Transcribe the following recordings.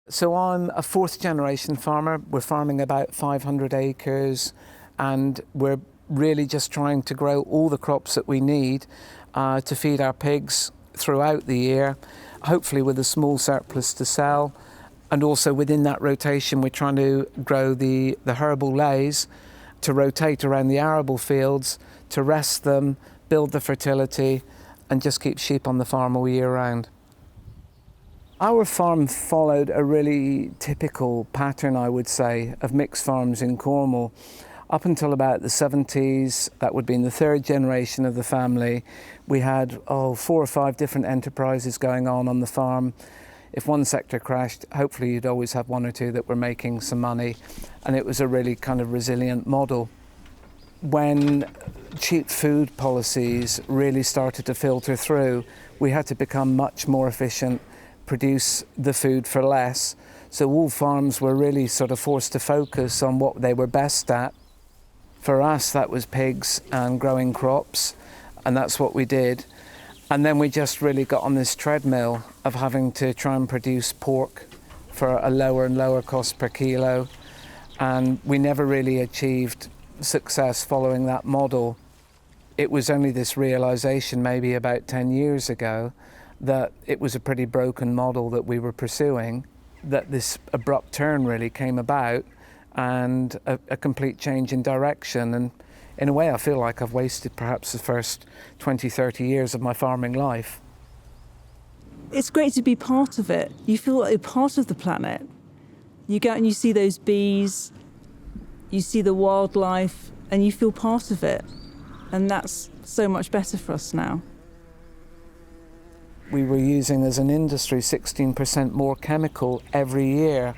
So I'm a fourth generation farmer. We're farming about 500 acres and we're really just trying to grow all the crops that we need to feed our pigs throughout the year, hopefully with a small surplus to sell. And also within that rotation, we're trying to grow the herbal lays to rotate around the arable fields, to rest them, build the fertility, and just keep sheep on the farm all year round. Our farm followed a really typical pattern, I would say, of mixed farms in Cornwall. Up until about the 70s, that would be in the third generation of the family, we had 4 or 5 different enterprises going on the farm. If one sector crashed, hopefully you'd always have 1 or 2 that were making some money, and it was a really kind of resilient model. When cheap food policies really started to filter through, we had to become much more efficient, produce the food for less. So all farms were really sort of forced to focus on what they were best at. For us, that was pigs and growing crops, and that's what we did. And then we just really got on this treadmill of having to try and produce pork for a lower and lower cost per kilo. And we never really achieved success following that model. It was only this realization maybe about 10 years ago that it was a pretty broken model that we were pursuing, that this abrupt turn really came about and a complete change in direction. And in a way, I feel like I've wasted perhaps the first 20, 30 years of my farming life. It's great to be part of it. You feel like you're part of the planet. You go out and you see those bees, you see the wildlife, and you feel part of it. And that's so much better for us now. We were using as an industry 16% more chemical every year.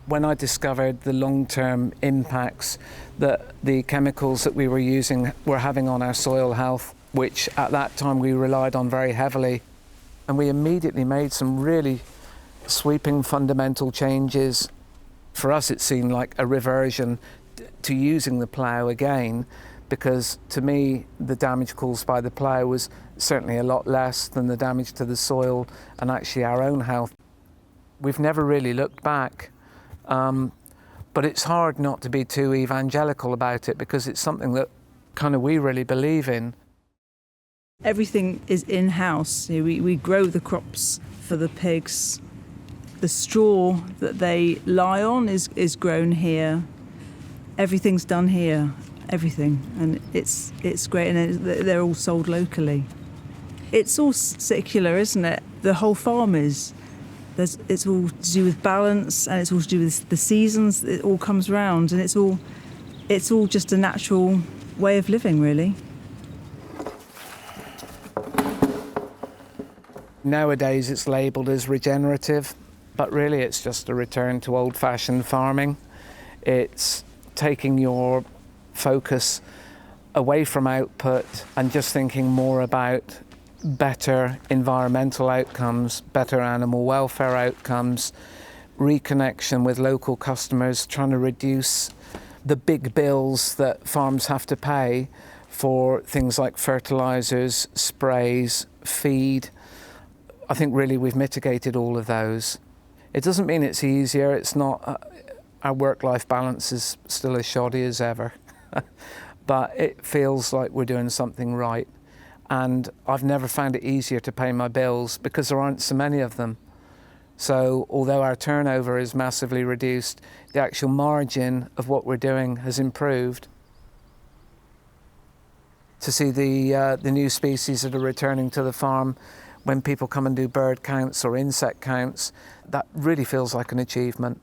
When I discovered the long-term impacts that the chemicals that we were using were having on our soil health, which at that time we relied on very heavily, and we immediately made some really sweeping fundamental changes. For us, it seemed like a reversion to using the plough again, because to me, the damage caused by the plough was certainly a lot less than the damage to the soil and actually our own health. We've never really looked back, but it's hard not to be too evangelical about it because it's something that kind of we really believe in. Everything is in-house. We grow the crops for the pigs. The straw that they lie on is grown here. Everything's done here. Everything, and it's great, and they're all sold locally. It's all secular, isn't it? The whole farm is. It's all to do with balance, and it's all to do with the seasons. It all comes round, and it's all just a natural way of living, really. Nowadays, it's labelled as regenerative, but really, it's just a return to old-fashioned farming. It's taking your focus away from output and just thinking more about better environmental outcomes, better animal welfare outcomes, reconnection with local customers, trying to reduce the big bills that farms have to pay for things like fertilizers, sprays, feed. I think really we've mitigated all of those. It doesn't mean it's easier. It's not, our work-life balance is still as shoddy as ever. But it feels like we're doing something right. And I've never found it easier to pay my bills because there aren't so many of them. So although our turnover is massively reduced, the actual margin of what we're doing has improved. To see the new species that are returning to the farm, when people come and do bird counts or insect counts, that really feels like an achievement.